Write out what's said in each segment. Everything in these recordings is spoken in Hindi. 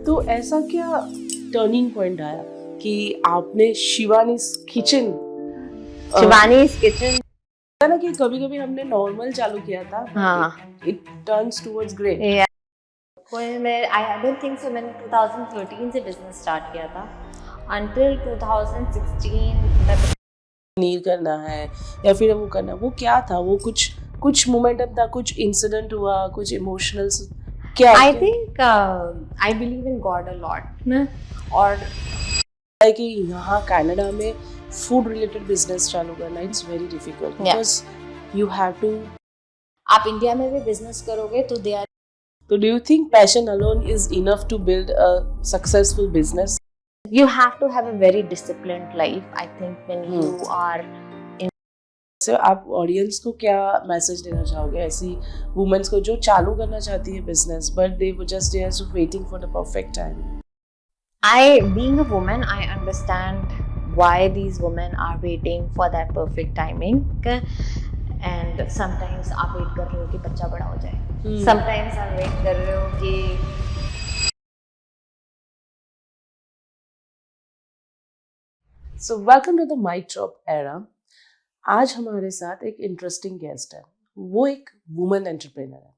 तो ऐसा क्या टर्निंग पॉइंट आया कि आपने शिवानीज किचन शिवानीज किचन ना कि कभी कभी हमने नॉर्मल चालू किया था but it turns towards great. I don't think so. मैंने 2013 से बिजनेस स्टार्ट किया था until 2016 मैं पनीर करना है या फिर वो करना है, वो क्या था? वो कुछ मोमेंटम था, कुछ इंसिडेंट हुआ, कुछ इमोशनल क्या? I think I believe in God a lot और है कि यहाँ कनाडा में फूड रिलेटेड बिजनेस चालू करना it's very difficult because you have to. आप इंडिया में भी बिजनेस करोगे तो they are. So do you think passion alone is enough to build a successful business? You have to have a very disciplined life, I think, when you are in. So आप ऑडियंस को क्या मैसेज देना चाहोगे ऐसी वुमेन्स को जो चालू करना चाहती है business but they just waiting for the perfect time? Being a woman, I understand why these women are waiting for that perfect timing. And sometimes आप वेट कर रहे हो कि बच्चा बड़ा हो जाए. Sometimes आप वेट कर रहे हो कि. So welcome to the Mic Drop era. आज हमारे साथ एक इंटरेस्टिंग गेस्ट है. वो एक वुमेन एंटरप्रेनर है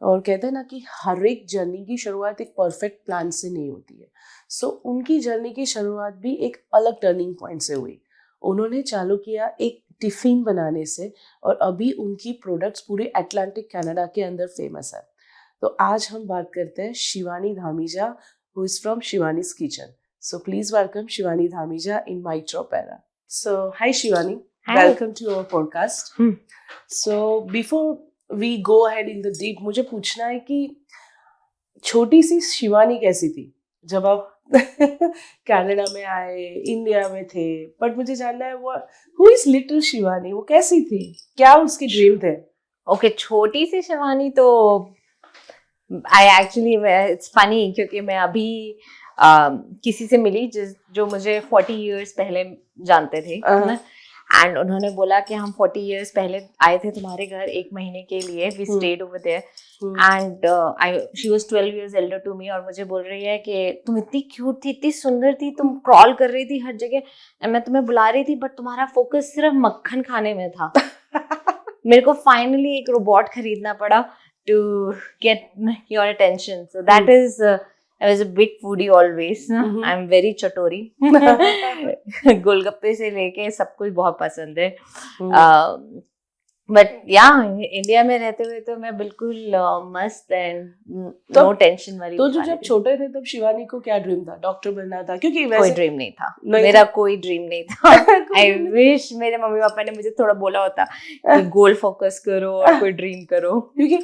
और कहते हैं ना कि हर एक जर्नी की शुरुआत एक परफेक्ट प्लान से नहीं होती है. सो उनकी जर्नी की शुरुआत भी एक अलग टर्निंग पॉइंट से हुई. उन्होंने चालू किया एक टिफिन बनाने से और अभी उनकी प्रोडक्ट्स पूरे अटलांटिक कनाडा के अंदर फेमस है. तो आज हम बात करते हैं Shivani Dhamija who is from Shivani's kitchen. So please welcome Shivani Dhamija in mic drop era. So hi Shivani, welcome to our podcast. So before we go ahead in the deep, मुझे पूछना है कि छोटी सी शिवानी कैसी थी जब आप कनाडा में आए, इंडिया में थे. बट मुझे जानना है वो हु इज लिटिल शिवानी, वो कैसी थी, क्या उसके ड्रीम थे? ओके, छोटी सी शिवानी तो आई एक्चुअली इट्स फनी क्योंकि मैं अभी किसी से मिली जो मुझे 40 इयर्स पहले जानते थे. एंड उन्होंने बोला कि हम 40 इयर्स पहले आए थे तुम्हारे घर 1 महीने के लिए. We stayed over there and she was 12 years elder to me और मुझे बोल रही है कि तुम इतनी क्यूट थी, इतनी सुंदर थी, तुम क्रॉल कर रही थी हर जगह एंड मैं तुम्हें बुला रही थी बट तुम्हारा फोकस सिर्फ मक्खन खाने में था. मेरे को फाइनली एक रोबोट खरीदना पड़ा to get your attention. So that is I was a big foodie always. I'm very chatori. गोलगप्पे से लेके सब कुछ बहुत पसंद है. बट या इंडिया में रहते हुए तो मैं बिल्कुल मस्त एंड नो टेंशन वाली. तो जब छोटे थे तब शिवानी को क्या ड्रीम था? डॉक्टर बनना था? क्योंकि कोई ड्रीम नहीं था. मेरा कोई ड्रीम नहीं था. आई विश मेरे मम्मी पापा ने मुझे थोड़ा बोला होता कि गोल फोकस करो और कोई ड्रीम करो. क्योंकि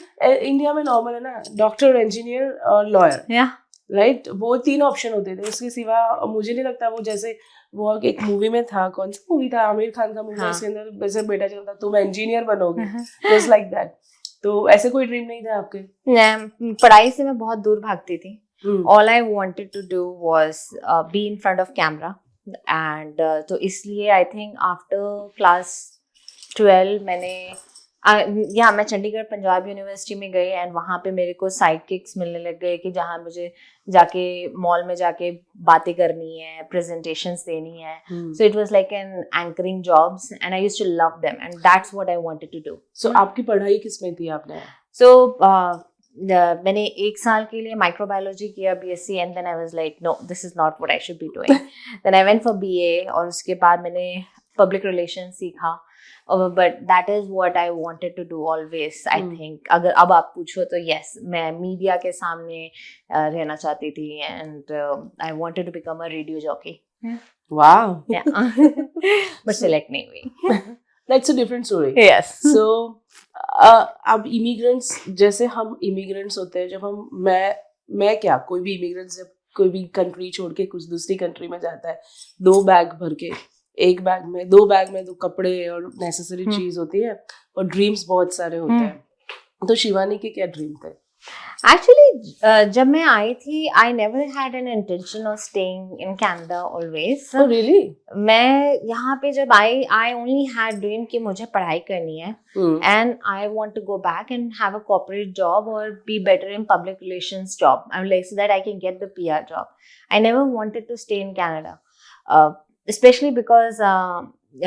इंडिया में नॉर्मल है ना, डॉक्टर, इंजीनियर और लॉयर, राइट? वो 3 ऑप्शन होते थे. उसके सिवा मुझे नहीं लगता वो जैसे वो एक मूवी में था, कौन सी मूवी था, आमिर खान का मूवी, उसके अंदर वैसे बेटा चलता तुम इंजीनियर बनोगे, जस्ट लाइक दैट. तो ऐसे कोई ड्रीम नहीं था आपके? पढ़ाई से मैं बहुत दूर भागती थी. All I wanted to do was be in front of camera and तो इसलिए आई थिंक आफ्टर क्लास 12 मैंने मैं चंडीगढ़ पंजाब यूनिवर्सिटी में गई एंड वहाँ पे मेरे को साइड किक्स मिलने लग गए कि जहाँ मुझे जाके मॉल में जाके बातें करनी है, प्रेजेंटेशंस देनी है. So it was like an anchoring jobs and I used to love them and that's what I wanted to do. So आपकी पढ़ाई किस में थी आपने? सो मैंने 1 साल के लिए माइक्रोबायोलॉजी किया BSc and then I was like no, this is not what I should be doing. Then I went for BA और उसके बाद मैंने पब्लिक रिलेशंस सीखा. But that is what I wanted to do always. I think अगर अब आप पूछो तो yes, मैं मीडिया के सामने रहना चाहती थी and I wanted to become a radio jockey. Wow. Yeah. But select नहीं हुई. That's a different story. Yes. So अब इमिग्रेंट्स, जैसे हम इमिग्रेंट्स होते हैं, जब हम मैं क्या कोई भी इमिग्रेंट जब कोई भी कंट्री छोड़ के कुछ दूसरी कंट्री में जाता है, 2 बैग भर के, 1 बैग में 2 बैग में तो कपड़े और नेसेसरी चीज होती है और ड्रीम्स बहुत सारे होते हैं. तो शिवानी के क्या ड्रीम थे? Actually, जब मैं आई थी, I never had an intention of staying in Canada always. Oh really? मैं यहाँ पे जब आई, I only had dream कि मुझे पढ़ाई करनी है, and I want to go back and have a corporate job or be better in public relations job. I'm like so that I can get the PR job. I never wanted to stay in Canada, especially because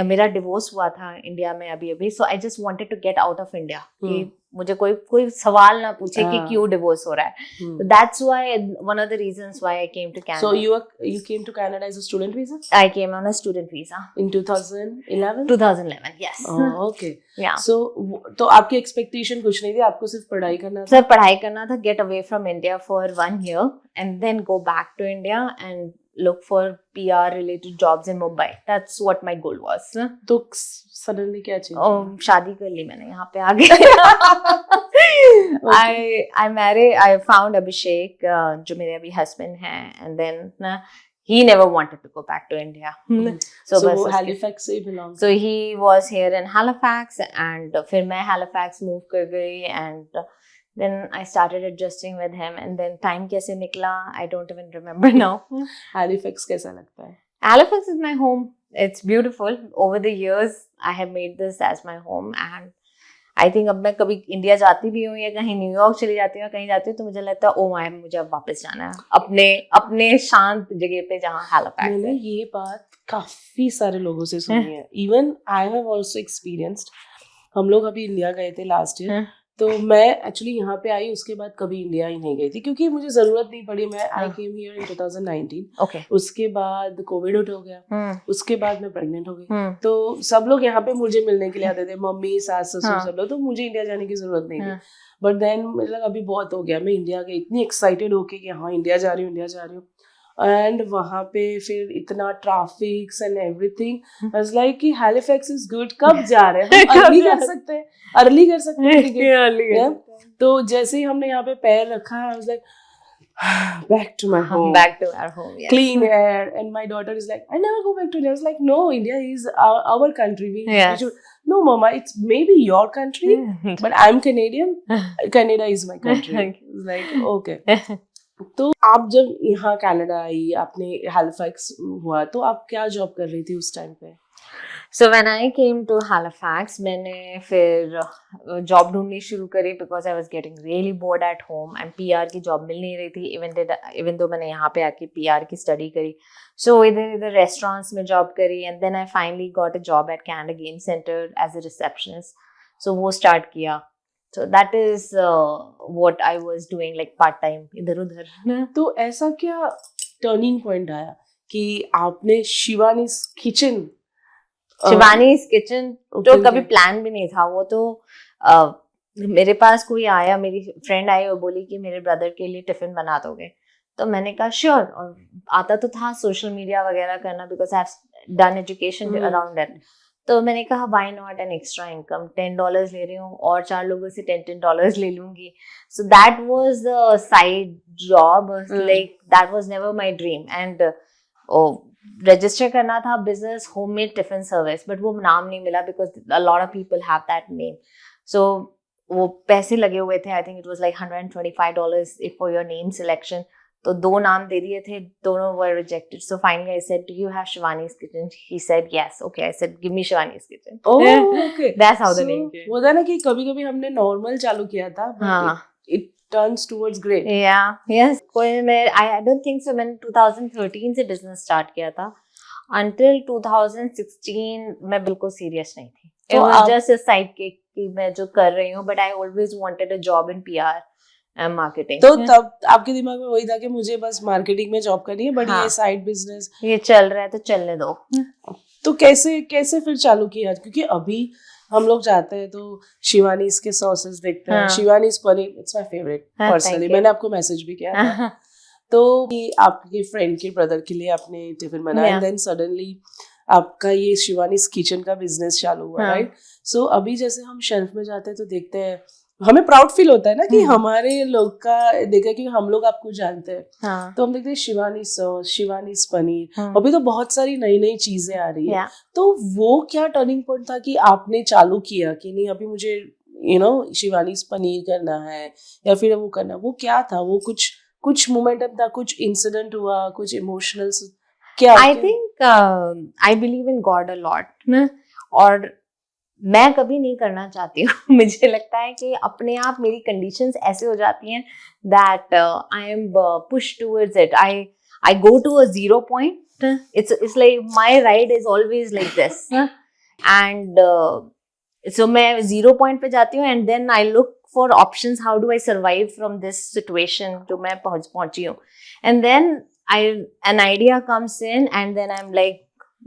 मेरा डिवोर्स हुआ था इंडिया में अभी, so I just wanted to get out of India. कि मुझे कोई सवाल ना पूछे कि क्यों डिवोर्स हो रहा है. So that's why one of the reasons why I came to Canada. So you came to Canada as a student visa? I came on a student visa In 2011? 2011, yes. Oh, okay. Yeah. So तो आपकी एक्सपेक्टेशन कुछ नहीं थी, आपको सिर्फ पढ़ाई करना था? सिर्फ पढ़ाई करना था, get away from India for 1 year and then go back to India and look for PR related jobs in Mumbai. That's what my goal was. तो suddenly क्या चीज? शादी कर ली मैंने यहाँ पे आगे. I found Abhishek, जो मेरे अभी husband हैं, and then he never wanted to go back to India. So वो Halifax से belong. So he was here in Halifax and फिर मैं Halifax move कर गई and then I started adjusting with him and then time कैसे निकला I don't even remember now. Halifax कैसा लगता है? Halifax is my home. It's beautiful. Over the years I have made this as my home and I think अब मैं कभी इंडिया जाती भी हूँ या कहीं न्यूयॉर्क चली जाती हूँ या कहीं जाती हूँ तो मुझे लगता है ओ माय मुझे अब वापस जाना है अपने शांत जगह पे जहाँ Halifax. मैंने ये बात काफी सारे लोगों से सुनी है. Even I have also experienced. हम लोग अभी इंडिया गए थे लास्ट ईयर, तो मैं एक्चुअली यहाँ पे आई, उसके बाद कभी इंडिया ही नहीं गई थी क्योंकि मुझे जरूरत नहीं पड़ी. मैं आई केम हियर इन 2019. Okay. उसके बाद कोविड हो गया, उसके बाद मैं प्रेग्नेंट हो गई. तो सब लोग यहाँ पे मुझे मिलने के लिए आते थे, मम्मी सास ससुर सब लोग, तो मुझे इंडिया जाने की जरूरत नहीं थी. बट देन मतलब अभी बहुत हो गया, मैं इंडिया गई इतनी एक्साइटेड होके कि हाँ इंडिया जा रही हूँ. एंड वहाँ पे फिर इतना traffic and everything. I was like कि हैलिफैक्स इज गुड, कब जा रहे हैं हम? अर्ली कर सकते हैं टिकट. तो जैसे ही हमने यहाँ पे पैर रखा, आई was like back to my home, back to our home, yes. Clean air. And my daughter is like, I never go back to India. I was like, no, India is our country. We should. No mama, it's maybe your country, but I'm Canadian. Canada is my country. Like okay. तो आप जब यहाँ कनाडा आई, आपने हैलिफैक्स हुआ, तो आप क्या जॉब कर रही थी उस टाइम पे? So when I came to Halifax, मैंने फिर जॉब ढूंढनी शुरू करी because I was getting really bored at home and PR की जॉब मिल नहीं रही थी. Even though मैंने यहाँ पे आके PR की स्टडी करी, so इधर रेस्टोरेंट्स में जॉब करी and then I finally got a job at Canada Game Center as a receptionist. So वो स्टार्ट किया. So that is what I was doing like part time इधर उधर. तो ऐसा क्या टर्निंग पॉइंट आया कि आपने शिवानीज किचन तो कभी प्लान भी नहीं था. वो तो मेरे पास कोई आया, मेरी फ्रेंड आई और बोली कि मेरे ब्रदर के लिए टिफिन बना दोगे, तो मैंने कहा श्योर. और आता तो था सोशल मीडिया वगैरह करना because I have done education around that. तो मैंने कहा why not an extra income. $10 ले रही हूँ और 4 लोगों से $10 ले लूंगी. So that was the side job. Like that was never my dream. And register करना था business homemade tiffin service, but वो नाम नहीं मिला because a lot of people have that name. So वो पैसे लगे हुए थे. I think it was like $125 for your name selection. तो 2 नाम दे दिए थे, दोनों were rejected. So finally I said, do you have Shivani's Kitchen? He said yes. Okay, I said give me Shivani's Kitchen. Oh, okay. That's how the name came. वो था ना कि कभी-कभी हमने नॉर्मल चालू किया था, but it turns towards great. Yeah, yes. I don't think so. मैंने 2013 से बिजनेस स्टार्ट किया था. Until 2016 मैं बिल्कुल सीरियस नहीं थी. It was just a side gig कि मैं जो कर रही हूँ, but I always wanted a job in PR. Marketing. तो तब आपके दिमाग में वही था कि मुझे बस मार्केटिंग में जॉब करनी है, बट ये साइड बिजनेस ये चल रहा है तो चलने दो. तो कैसे फिर चालू किया? क्योंकि अभी हम लोग जाते हैं तो शिवानीज के सॉसेस देखते हैं. Shivani's paneer it's my favourite personally. मैंने आपको मैसेज भी किया था. तो आपके फ्रेंड के ब्रदर के लिए आपने टिफिन बनाया एंड देन सडनली आपका ये शिवानीज किचन का बिजनेस चालू हुआ, राइट? सो अभी जैसे हम शेल्फ में जाते हैं तो देखते हैं, हमें प्राउड फील होता है ना कि हमारे लोग का देखा कि हम लोग आपको जानते हैं. तो हम देखते हैं शिवानी सॉस, शिवानी पनीर, अभी तो बहुत सारी नई चीजें आ रही है. तो वो क्या टर्निंग पॉइंट था कि आपने चालू किया कि नहीं अभी मुझे शिवानी पनीर करना है या फिर वो करना, वो क्या था? वो कुछ मोमेंटम था, कुछ इंसिडेंट हुआ, कुछ इमोशनल क्या? I think I believe in God a lot ना, और मैं कभी नहीं करना चाहती हूँ मुझे लगता है कि अपने आप मेरी कंडीशंस ऐसे हो जाती हैं that I am push towards it, I go to a zero point, it's like my ride is always like this, and so मैं जीरो पॉइंट पे जाती हूँ and then I look for options, how do I survive from this situation जो मैं पहुंची हूँ, and then an idea comes in and then I'm like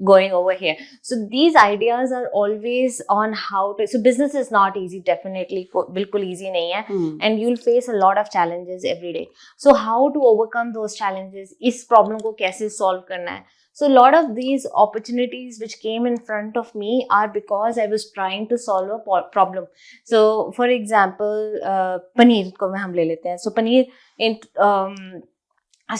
going over here. So these ideas are always on how to, so business is not easy, definitely bilkul easy nahi hai, and you'll face a lot of challenges every day. So how to overcome those challenges, is problem ko kaise solve karna hai. So a lot of these opportunities which came in front of me are because I was trying to solve a problem. So for example, paneer ko hum le lete hain. So paneer in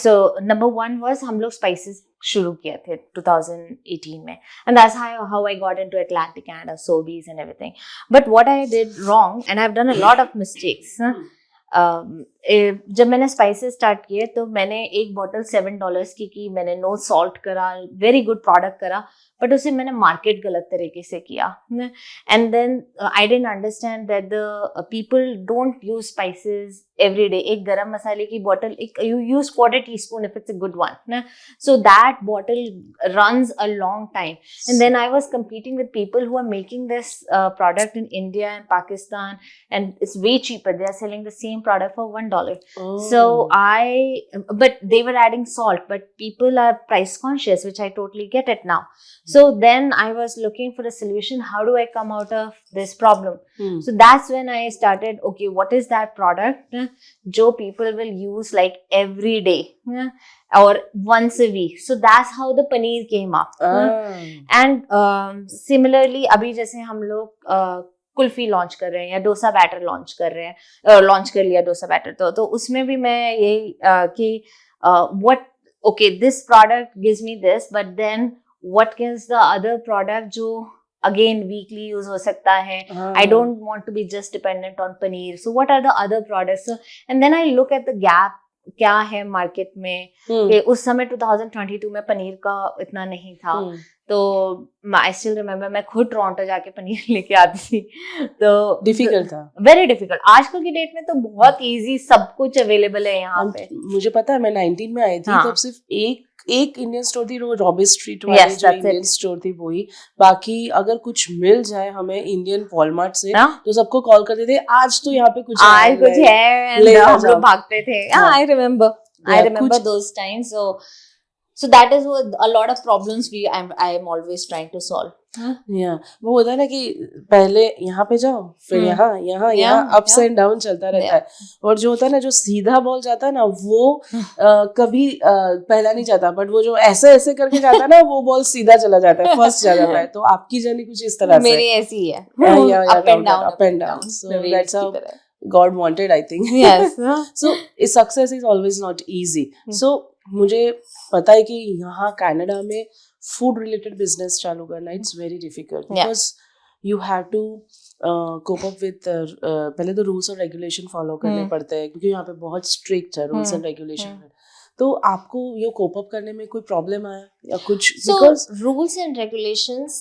so number one was हम लोग spices शुरू किए थे 2018 में, and that's how I got into Atlantic Canada, Sobeys and everything. But what I did wrong, and I've done a lot of mistakes, जब मैंने स्पाइसेस स्टार्ट किए तो मैंने एक बॉटल $7 की मैंने नो सॉल्ट करा, वेरी गुड प्रोडक्ट करा, बट उसे मैंने मार्केट गलत तरीके से किया, and then I didn't understand that the people don't use spices every day. एक गरम मसाले की बॉटल, एक you use quarter teaspoon if it's a good one, so that bottle runs a long time. And then I was competing with people who are making this product in India and Pakistan, and it's way cheaper. They are selling the same product for $1. So but they were adding salt, but people are price conscious, which I totally get it now. So then I was looking for a solution. How do I come out of this problem? So that's when I started, okay, what is that product jo people will use like every day or once a week? So that's how the paneer came up. And similarly abhi jaise hum log kulfi launch कर रहे हैं या डोसा बैटर लॉन्च कर रहे हैं, लॉन्च कर लिया डोसा बैटर, तो उसमें भी मैं यही कि what, okay this product gives me this, but then what is the other product जो अगेन वीकली यूज हो सकता है. I don't want to be just dependent on paneer, so what are the other products, and then I look at the gap क्या है मार्केट में. कि उस समय 2022 में पनीर का इतना नहीं था, तो आई स्टिल रिमेम्बर मैं खुद टोरंटो जाके पनीर लेके आती थी, तो डिफिकल्ट था, वेरी डिफिकल्ट. आजकल की डेट में तो बहुत इजी, सब कुछ अवेलेबल है यहाँ पे. मुझे पता है मैं 19 में आई थी, तब सिर्फ एक इंडियन स्टोर थी, वो रॉबिस स्ट्रीट वाली जो इंडियन स्टोर थी वही. बाकी अगर कुछ मिल जाए हमें इंडियन वॉलमार्ट से तो सबको कॉल करते थे, आज तो यहाँ पे कुछ है, हम लोग भागते थे. I remember those times. So that is what a lot of problems I am always trying to solve. वो होता है ना कि पहले यहाँ पे जाओ, फिर यहाँ अप्स एंड डाउन चलता रहता है. और जो होता है ना, जो सीधा बॉल जाता है ना, वो कभी पहला नहीं जाता, बट वो जो ऐसे करके जाता है ना, वो बॉल सीधा चला जाता है, फर्स्ट जा जाता है. तो आपकी जर्नी कुछ इस तरह से, मेरी ऐसी है, up and down. So that's how God wanted, I think. Yes. So success is always not easy. So मुझे पता है कि यहाँ कनाडा में फूड रिलेटेड बिजनेस चालू करना it's very difficult, because you have to cope up with, पहले तो रूल्स और रेगुलेशन फॉलो करने पड़ते हैं, क्योंकि यहाँ पे बहुत स्ट्रिक्ट है रूल्स एंड रेगुलेशन. तो आपको ये कोप अप करने में कोई प्रॉब्लम आया या कुछ? Because rules and regulations,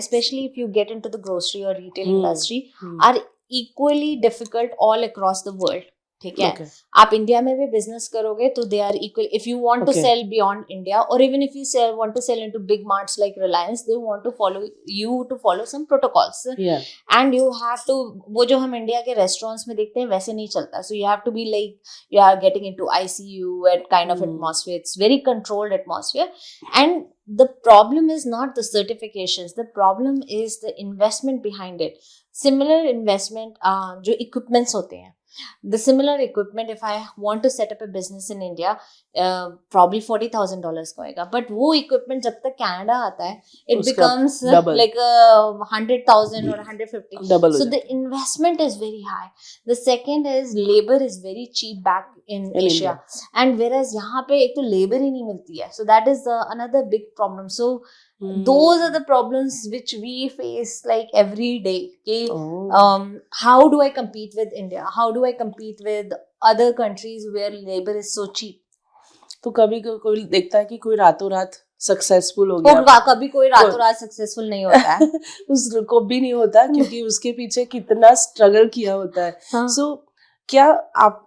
especially if you get into the grocery or retail industry, are equally difficult all across the world. ठीक है, आप इंडिया में भी बिजनेस करोगे तो they are equal. If you want to sell beyond India, और even if you want to sell into big marts like Reliance, they want to follow some protocols, and you have to, वो जो हम इंडिया के रेस्टोरेंट्स में देखते हैं वैसे नहीं चलता. So you have to be like you are getting into ICU at kind of atmosphere. It's very controlled atmosphere, and the problem is not the certifications, the problem is the investment behind it. Similar investment जो equipments होते हैं, the similar equipment, if I want to set up a business in India, probably $40,000 का होगा, but वो equipment जब तक Canada आता है, it becomes like 100,000 or 150. So the investment is very high. The second is labor is very cheap back in In Asia. And whereas यहाँ पे एक तो labor ही नहीं मिलती है, so that is another big problem. So those are the problems which we face like every day. कि how do I compete with India? How do I compete with other countries where labor is so cheap? तो कभी कोई देखता है कि कोई रातों रात सक्सेसफुल हो गया, कभी कोई रातों रात सक्सेसफुल नहीं होता है. उसको भी नहीं होता क्योंकि उसके पीछे कितना स्ट्रगल किया होता है. हाँ. सो क्या आप,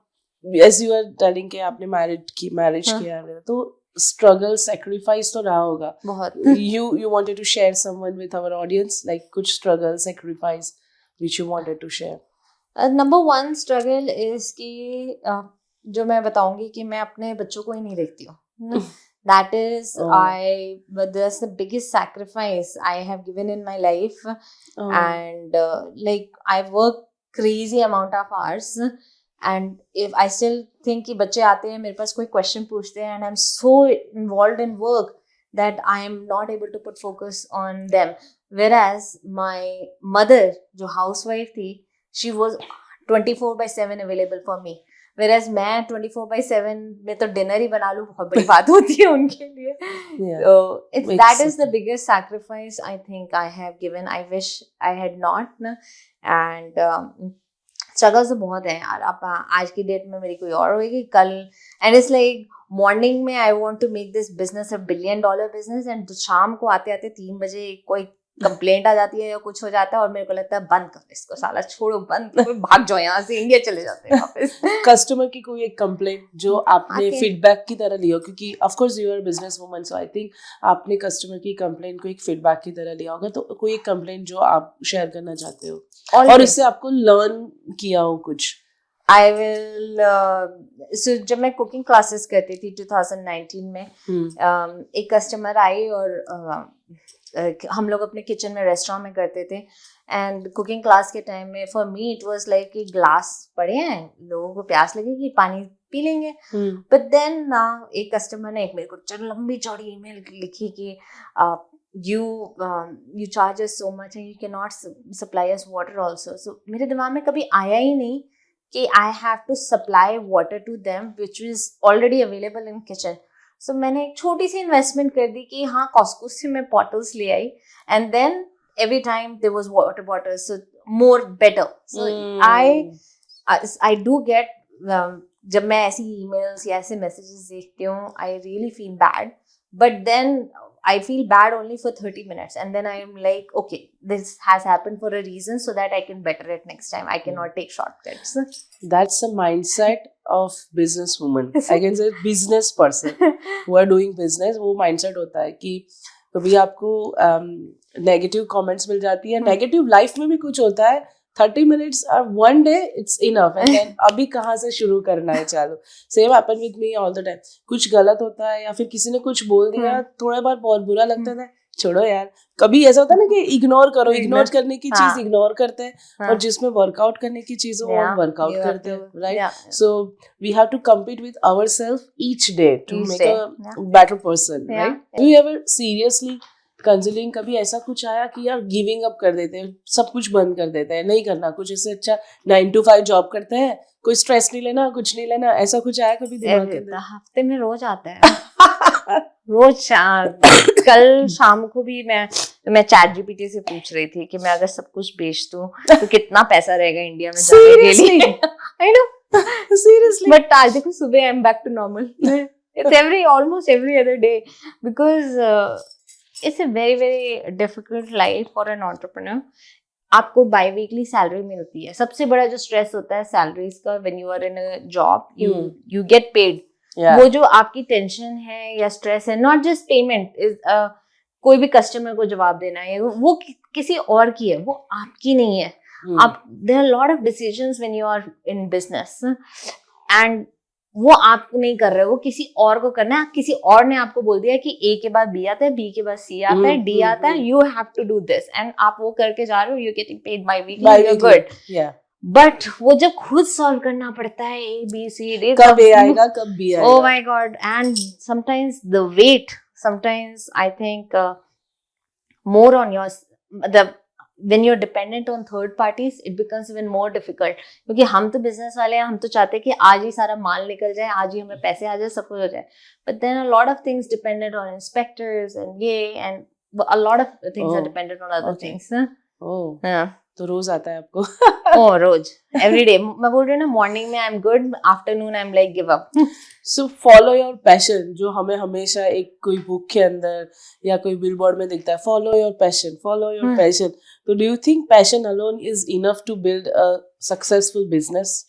एज यू आर टेलिंग कि आपने मैरिज हाँ. किया है, तो स्ट्रगल सैक्रिफाइस तो रहा होगा बहुत. you wanted to share someone with our audience, like कुछ struggle sacrifice which you wanted to share? Number one struggle is कि जो मैं बताऊंगी कि मैं अपने बच्चों को ही नहीं देखती हूँ. That is, but that's the biggest sacrifice I have given in my life. And like I work crazy amount of hours, and if I still think कि बच्चे आते हैं मेरे पास कोई question पूछते हैं, and I'm so involved in work that I am not able to put focus on them. Whereas my mother, जो housewife थी, she was 24/7 available for me. Whereas मैं 24/7 में तो डिनर ही बना लूँ, बहुत बड़ी बात होती है उनके लिए. So that is the biggest sacrifice I think I have given. I wish I had not. And struggles तो बहुत है यार. अब आज की डेट में मेरी कोई और होगी कल. And it's like मॉर्निंग में I want to make this business a $1 billion business, and शाम को आते आते 3 बजे कोई कंप्लेंट आ जाती है या कुछ हो जाता है और मेरे को लगता है बंद कर इसको, साला छोड़ो, बंद करो, भाग जाओ यहाँ से, इंडिया चले जाते हैं वापस. कस्टमर की कोई एक कंप्लेंट जो आपने फीडबैक की तरह लिया, क्योंकि of course you are business woman, so I think आपने कस्टमर की कंप्लेंट को एक फीडबैक की तरह लिया होगा. तो कोई एक कंप्लेंट जो आप शेयर करना चाहते हो और इससे आपको लर्न किया हो कुछ. I will so जब मैं कुकिंग क्लासेस करती थी 2019 में, एक कस्टमर आई और हम लोग अपने किचन में रेस्टोरेंट में करते थे. एंड कुकिंग क्लास के टाइम में for me it was like कि ग्लास पड़े हैं, लोगों को प्यास लगेगी, पानी पी लेंगे. बट देन ना एक कस्टमर ने एक मेरे को लंबी चौड़ी ईमेल लिखी कि you charge us so much and you cannot supply us water also. So मेरे दिमाग में कभी आया ही नहीं कि I have to supply water to them which is already available in kitchen. So मैंने एक छोटी सी इन्वेस्टमेंट कर दी कि हाँ कॉस्को से मैं बॉटल्स ले आई, and then every time there was water bottles, so more better. So I do get जब मैं ऐसी emails या ऐसे messages देखती हूँ, I really feel bad. But then I feel bad only for 30 minutes, and then I am like, okay, this has happened for a reason, so that I can better it next time. I cannot take shortcuts. That's the mindset of business woman. I can say business person who are doing business. वो mindset होता है कि कभी आपको negative comments मिल जाती है, negative life में भी कुछ होता है. 30 minutes or 1 day it's enough, and then अभी कहाँ से शुरू करना है चालू. Same happen with me all the time. कुछ गलत होता है या फिर किसी ने कुछ बोल दिया, थोड़ा बार बहुत बुरा लगता है, छोड़ो यार. कभी ऐसा होता है ना कि इग्नोर करो, इग्नोर करने की चीज इग्नोर करते हैं, और जिसमें वर्कआउट करने की चीज वो हम वर्कआउट करते हैं, right. So we have to compete with ourselves each day to make a better person, right. Do you ever seriously consulting कभी ऐसा कुछ आया कि यार गिविंग अप कर देते हैं, सब कुछ बंद कर देते हैं, नहीं करना कुछ, इससे अच्छा 9 to 5 जॉब करते हैं, कोई स्ट्रेस नहीं लेना, कुछ नहीं लेना, ऐसा कुछ आया कभी दिमाग के अंदर? हफ्ते में रोज आता है. रोज कल शाम को भी मैं चैट जीपीटी से पूछ रही थी कि मैं अगर सब कुछ बेच दूं तो कितना पैसा रहेगा इंडिया में जाने के लिए. I know, seriously. बट आज देखो सुबह I am back to normal. It's almost every other day because it's a very very difficult life for an entrepreneur. आपको बाई वीकली सैलरी मिलती है. सबसे बड़ा जो स्ट्रेस होता है सैलरीज का, when you are in a job you get paid. वो जो आपकी टेंशन है या स्ट्रेस है, नॉट जस्ट पेमेंट, कोई भी कस्टमर को जवाब देना है, वो किसी और की है, वो आपकी नहीं है. आप there are lot of decisions when you are in business, and वो आप नहीं कर रहे हो, वो किसी और को करना है. किसी और ने आपको बोल दिया कि ए के बाद बी आता है, बी के बाद सी आता है, डी आता है, you have to do this, and आप वो करके जा रहे हो, you getting paid by weekly, you are good. But वो जब खुद सॉल्व करना पड़ता है ए बी सी डी, कब ए आएगा कब बी आएगा, oh my god, and sometimes the weight, sometimes I think more on your when you're dependent on third parties, it becomes even more difficult. क्योंकि हम तो बिजनेस वाले हैं, हम तो चाहते हैं कि आज ही सारा माल निकल जाए, आज ही हमें पैसे आ जाए, सब कुछ हो जाए. But then a lot of things dependent on inspectors and a lot of things are dependent on other things. ओह, तो रोज आता है आपको? Oh, रोज, every day. मैं बोल रही हूँ ना, मॉर्निंग में I am good, afternoon I am like give up. So follow your passion, जो हमें हमेशा एक कोई बुक के अंदर या कोई बिलबोर्ड में दिखता है, follow your passion, follow your passion. तो do you think passion alone is enough to build a successful business?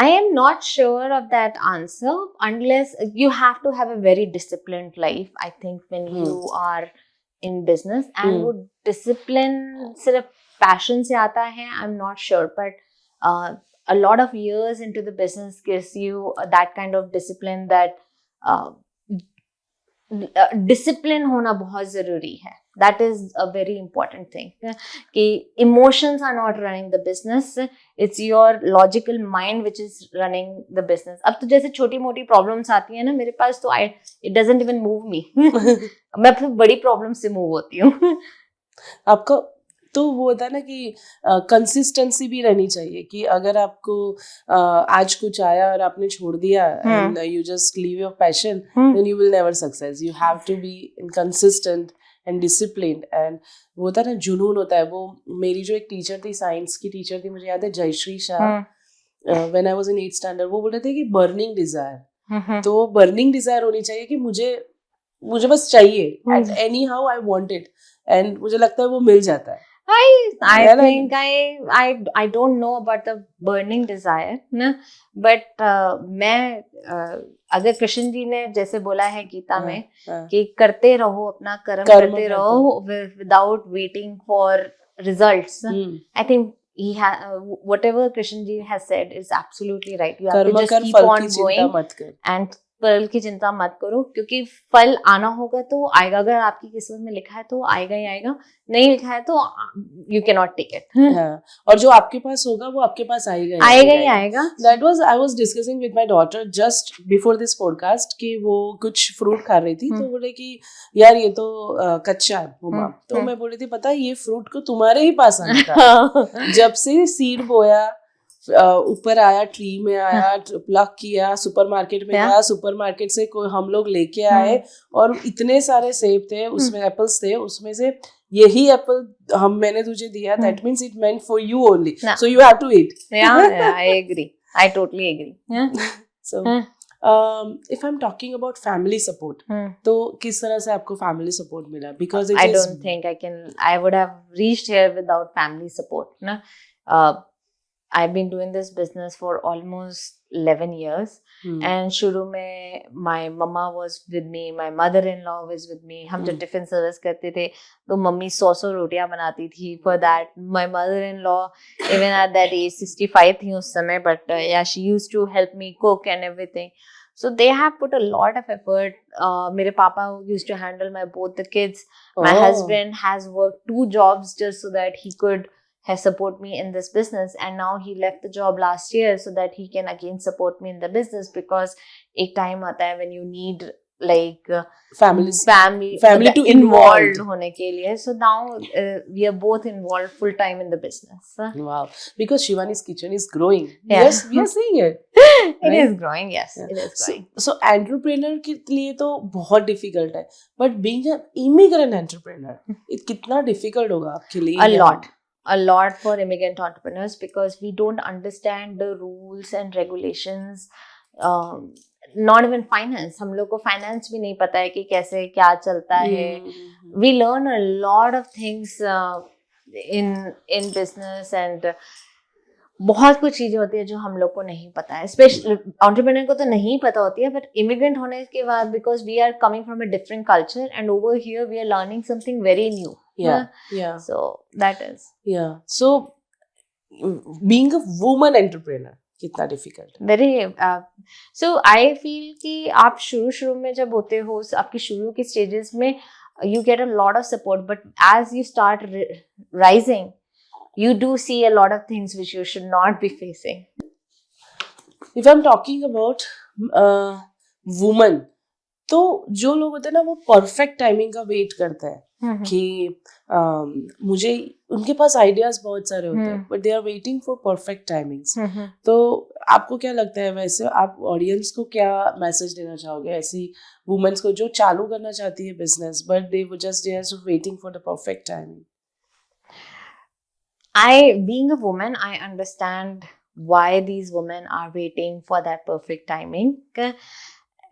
I am not sure of that answer unless you have to have a very disciplined life. I think when you are in business, and वो discipline सिर्फ passion से आता है, I'm not sure, but a lot of years into the business gives you that kind of discipline that discipline होना बहुत जरूरी है. That is a very important thing. कि emotions are not running the business, it's your logical mind which is running the business. अब तो जैसे छोटी मोटी problems आती है ना मेरे पास, तो it doesn't even move me. मैं फिर बड़ी problem से move होती हूँ. आपको तो वो होता है ना कि कंसिस्टेंसी भी रहनी चाहिए, कि अगर आपको आज कुछ आया और आपने छोड़ दिया and you just leave your passion, then you will never success. You have to be consistent and disciplined. And वो होता है ना, जुनून होता है. वो मेरी जो एक टीचर थी, साइंस की टीचर थी, मुझे याद है, Jayshree Shah, when I was in 8th standard, वो बोल रहे थे कि बर्निंग डिजायर. तो बर्निंग डिजायर होनी चाहिए कि मुझे बस चाहिए, at any how I want it, and मुझे लगता है वो मिल जाता है. I think I don't know about the burning desire, ना, but मैं अगर कृष्ण जी ने जैसे बोला है गीता में कि करते रहो अपना कर्म करते रहो without waiting for results. I think he whatever Krishna ji has said is absolutely right. You have to just keep on going and फल की चिंता मत करो, क्योंकि फल आना होगा तो आएगा. अगर आपकी किस्मत में लिखा है तो आएगा ही आएगा, नहीं लिखा है तो you can not take it. और जो आपके पास होगा वो आपके पास आएगा ही आएगा. That was I was discussing with my daughter just before this podcast कि वो कुछ फ्रूट खा रही थी, तो बोले कि यार ये तो कच्चा है मम्मा. तो मैं बोल रही थी, पता है ये फ्रूट को तुम्हारे ही पास आना था. जब से सीड बोया, ऊपर आया, ट्री में आया, प्लग किया, सुपरमार्केट में गया, सुपरमार्केट से कोई हम लोग लेके आए, और इतने सारे सेब थे उसमें, एप्पल्स थे उसमें से, यही एप्पल मैंने तुझे दिया, that means it meant for you only, so you have to eat. I agree, I totally agree. So if I'm talking about family support, तो किस तरह से आपको family support मिला? Because I don't think I would have reached here without family support. ना, I've been doing this business for almost 11 years. And शुरू में my mama was with me, my mother-in-law was with me. हम जब टिफिन सर्विस करते थे तो मम्मी 100 रोटियां बनाती थी. For that, my mother-in-law, even at that age, 65 थी उस समय, but yeah, she used to help me cook and everything. So they have put a lot of effort. मेरे पापा used to handle both the kids. My husband has worked 2 jobs just so that he could support me in this business, and now he left the job last year so that he can again support me in the business, because एक time आता है when you need like family to involved होने के लिए. So now we are both involved full time in the business. Wow, because Shivani's kitchen is growing. Yes, we are seeing it. It is growing, yes, it is growing. So entrepreneur के लिए तो बहुत difficult है, but being an immigrant entrepreneur, कितना difficult होगा आपके लिए? A lot for immigrant entrepreneurs, because we don't understand the rules and regulations. Not even finance. हम लोग को finance भी नहीं पता है कि कैसे क्या चलता है. We learn a lot of things in business, and बहुत कुछ चीजें होती है जो हम लोग को नहीं पता है. स्पेशली एंटरप्रेन्योर को तो नहीं पता होती है, बट इमिग्रेंट होने के बाद, because we are coming from a different culture, and over here we are learning something very new. So that is. So being a woman entrepreneur कितना difficult? Very. So I feel कि आप शुरू में जब होते हो, आपकी शुरू के stages में you get a lot of support, but as you start rising, you do see a lot of things which you should not be facing. If I'm talking about woman, तो जो लोग होते हैं ना वो परफेक्ट टाइमिंग का वेट करते हैं कि मुझे, उनके पास आइडियाज बहुत सारे होते हैं but they are waiting for perfect timings. तो आपको क्या लगता है, वैसे आप ऑडियंस को क्या मैसेज देना चाहोगे ऐसी वुमेन्स को जो चालू करना चाहती है business but they just they are waiting for the perfect timing? Being a woman, I understand why these women are waiting for that perfect timing.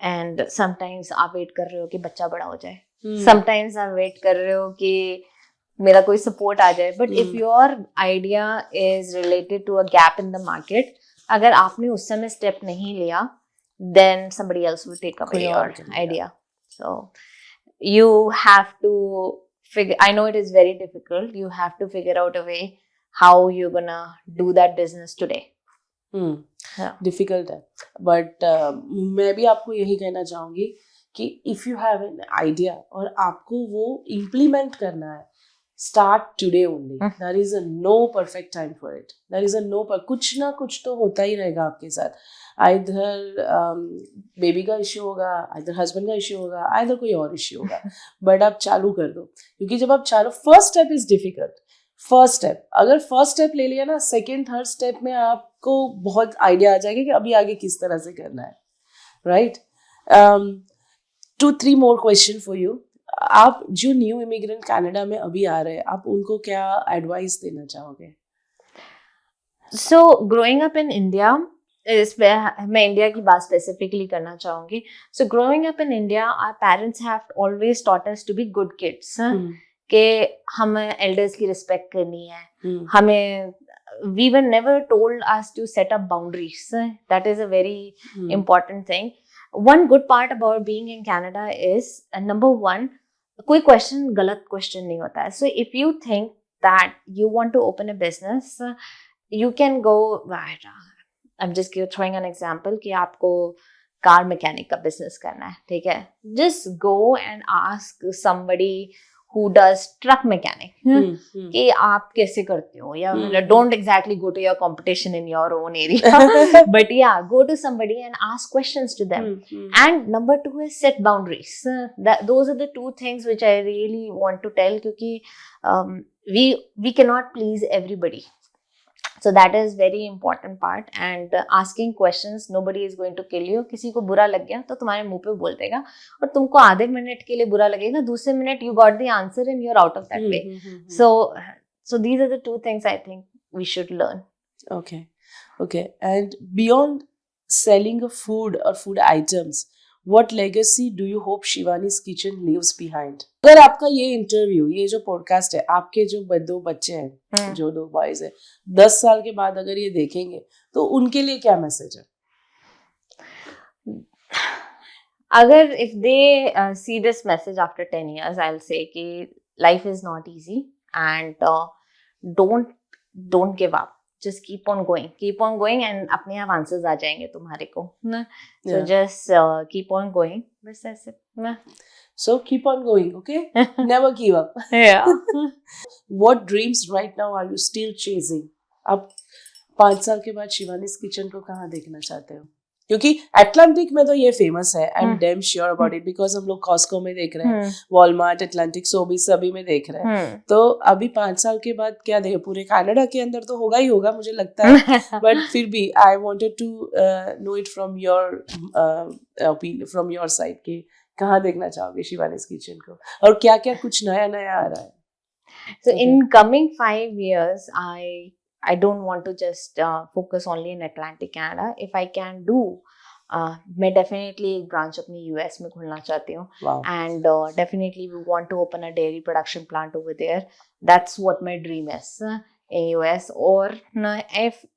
And sometimes आप वेट कर रहे हो कि बच्चा बड़ा हो जाए, sometimes आप वेट कर रहे हो कि मेरा कोई सपोर्ट आ जाए, but if your idea is related to a gap in the market, अगर आपने उस समय स्टेप नहीं लिया, then somebody else will take away your idea. So you have to figure, I know it is very difficult, you have to figure out a way how you're gonna do that business today. Difficult है बट मैं भी आपको यही कहना चाहूंगी कि if you have an idea और आपको वो इम्प्लीमेंट करना है, start today only. There is a no perfect time for it, there is a no कुछ ना कुछ तो होता ही रहेगा आपके साथ। आइदर बेबी का इश्यू होगा, आइदर हस्बैंड का इश्यू होगा, आइदर कोई और इश्यू होगा, बट आप चालू कर दो। क्योंकि जब आप चालू, first step is difficult, first step, अगर फर्स्ट स्टेप ले लिया ना, सेकेंड थर्ड स्टेप में आपको बहुत आइडिया आ जाएगा कि अभी आगे किस तरह से करना है, right? 2-3 more question for you. आप जो न्यू इमिग्रेंट कनाडा में अभी आ रहे हैं, आप उनको क्या एडवाइस देना चाहोगे? So growing up in India, मैं इंडिया की बात स्पेसिफिकली करना चाहूंगी। So growing up in India, our parents have always taught us to be good kids, कि हमें एल्डर्स की रिस्पेक्ट करनी है, हमें, we were never told us to set up boundaries. That is a very important thing. One good part about being in Canada is, number one, कोई question गलत question नहीं होता है. So if you think that you want to open a business, you can go, I'm just throwing an example कि आपको कार मैकेनिक का business करना है, ठीक है? Just go and ask somebody who does truck mechanic, कि आप कैसे करते हो, या don't exactly go to your competition in your own area, but yeah, go to somebody and ask questions to them. And number 2 is set boundaries. Those are the 2 things which I really want to tell, because we cannot please everybody. So that is very important part. And asking questions, nobody is going to kill you. किसी को बुरा लग गया तो तुम्हारे मुंह पे बोल देगा, और तुमको आधे मिनट के लिए बुरा लगेगा, दूसरे minute you got the answer and you're out of that way. So these are the 2 things I think we should learn. Okay. And beyond selling of food or food items, what legacy do you hope Shivani's Kitchen leaves behind? अगर आपका ये इंटरव्यू, ये जो पॉडकास्ट है, आपके जो 2 बच्चे हैं, जो 2 बॉयज हैं, 10 साल के बाद अगर ये देखेंगे तो उनके लिए क्या मैसेज है? अगर if they see this message after 10 years, I'll say कि life is not easy, and don't give up. Just keep on going and अपने आप आंसर्स आ जाएंगे तुम्हारे को ना. So just keep on going. बस ऐसे ना. So keep on going, okay? Never give up. Yeah. What dreams right now are you still chasing? आप 5 साल के बाद शिवानीज किचन को कहाँ देखना चाहते हो? क्योंकि एटलांटिक में तो ये फेमस है, I am damn sure about it, because हम लोग कॉस्को में देख रहे हैं, वॉलमार्ट, एटलांटिक, सोबीज, सभी में देख रहे हैं. तो अभी 5 साल के बाद क्या देखे? पूरे कनाडा के अंदर तो होगा ही होगा, मुझे लगता है, बट फिर भी I wanted to know it from your opinion, from your side, कि कहाँ देखना चाहोगे शिवानीज किचन को, और क्या क्या कुछ नया आ रहा है? So in coming 5 years, I don't want to just focus only in Atlantic Canada. If I can do, मैं definitely एक branch अपनी US में खोलना चाहती हूँ. Wow. And definitely we want to open a dairy production plant over there. That's what my dream is, in US, or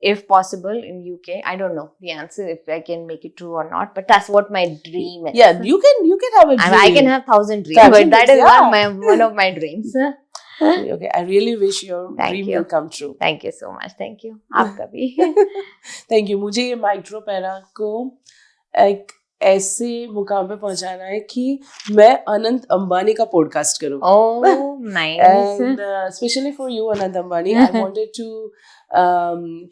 if possible in UK. I don't know the answer if I can make it true or not, but that's what my dream is. Yeah, you can have a dream. I can have 1,000 dreams, but that is one of my dreams. Okay, I really wish your dream will come true. Thank you so much. Thank you. आपका भी. Thank you. मुझे ये माइक्रोपेरा को एक ऐसे मुकाम पे पहुंचाना है कि मैं अनंत अंबानी का पॉडकास्ट करूं. Oh, nice. And especially for you, Anant Ambani, I wanted to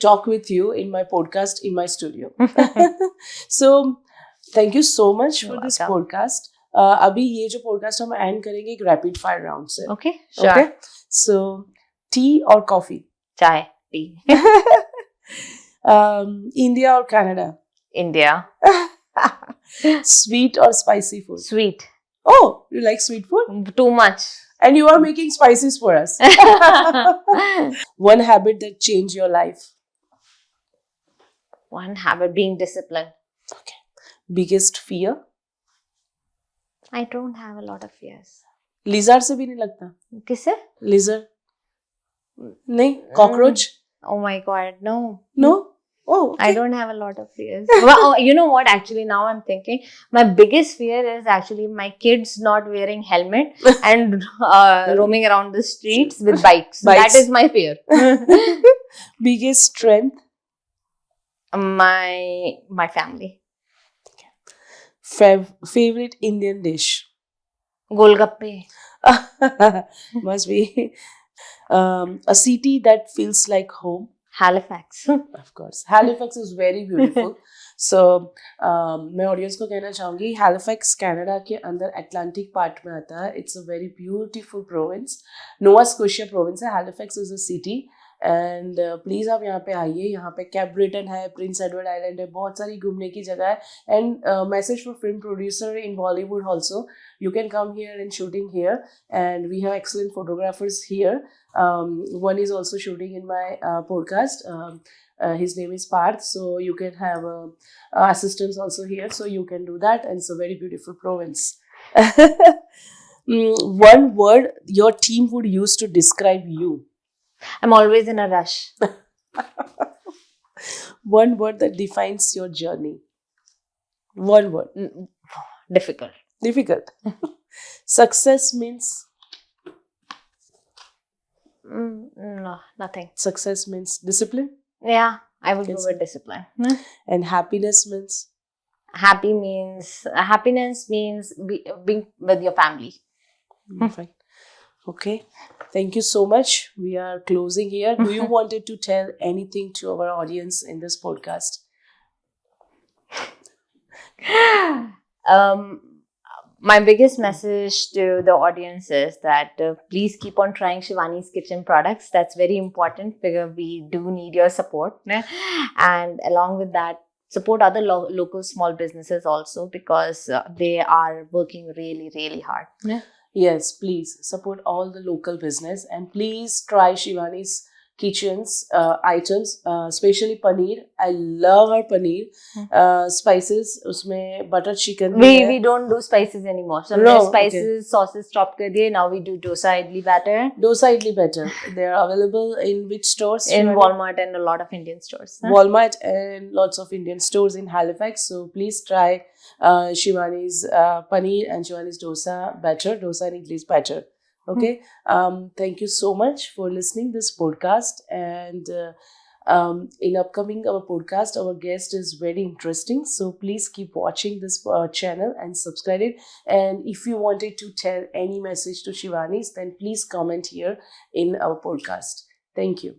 talk with you in my podcast in my studio. So thank you so much for this podcast. अभी ये जो पॉडकास्ट हम एंड करेंगे एक रैपिड फायर राउंड से. Okay, Okay, sure. so tea or coffee? Chai, tea. India or Canada? India. Sweet or spicy food? Sweet. Oh, you like sweet food? Too much. And you are making spices for us. One habit that changed your life. One habit, being disciplined. Biggest fear? I don't have a lot of fears. Lizard से भी नहीं लगता? किससे? Lizard? नहीं? Cockroach? Oh my god, no. No? Oh, okay. I don't have a lot of fears. Well, oh, you know what? Actually, now I'm thinking my biggest fear is actually my kids not wearing helmet and roaming around the streets with bikes. Bikes. That is my fear. Biggest strength? My family. Favorite Indian dish? Golgappe. Must be. A city that feels like home. Halifax. Of course, Halifax is very beautiful. So मैं ऑडियंस को कहना चाहूँगी Halifax कनाडा के अंदर अटलांटिक पार्ट में आता है. It's a very beautiful province. Nova Scotia province है. Halifax is a city. And please आप यहाँ पे आइए. यहाँ पे कैप ब्रिटन है, प्रिंस एडवर्ड आइलैंड है, बहुत सारी घूमने की जगह है. And message for film producer in Bollywood also, you can come here and shooting here and we have excellent photographers here. One is also shooting in my podcast. His name is Parth, so you can have assistants also here, so you can do that, and it's a very beautiful province. One word your team would use to describe you. I'm always in a rush. One word that defines your journey. One word. Difficult. Difficult. Success means? No, nothing. Success means discipline. Yeah, I will Yes. go with discipline. And happiness means? Happiness means being with your family. Fine. Okay. Thank you so much. We are closing here. Do you wanted to tell anything to our audience in this podcast? My biggest message to the audience is that please keep on trying Shivani's Kitchen products. That's very important because we do need your support. And along with that, support other local small businesses also because they are working really, really hard. Yes, please support all the local business and please try Shivani's Kitchen's items, especially paneer. I love her paneer. Spices, उसमें butter chicken भी है. We don't do spices anymore. So No, spices, sauces stop कर दिए. Now we do dosa idli batter. Dosa idli batter. They are available in which stores? In Shivani? Walmart and a lot of Indian stores. Walmart and lots of Indian stores in Halifax. So please try Shivani's paneer and Shivani's dosa batter, dosa and idli's batter. Okay. Thank you so much for listening this podcast. And in upcoming our podcast, our guest is very interesting. So please keep watching this channel and subscribe it. And if you wanted to tell any message to Shivani's, then please comment here in our podcast. Thank you.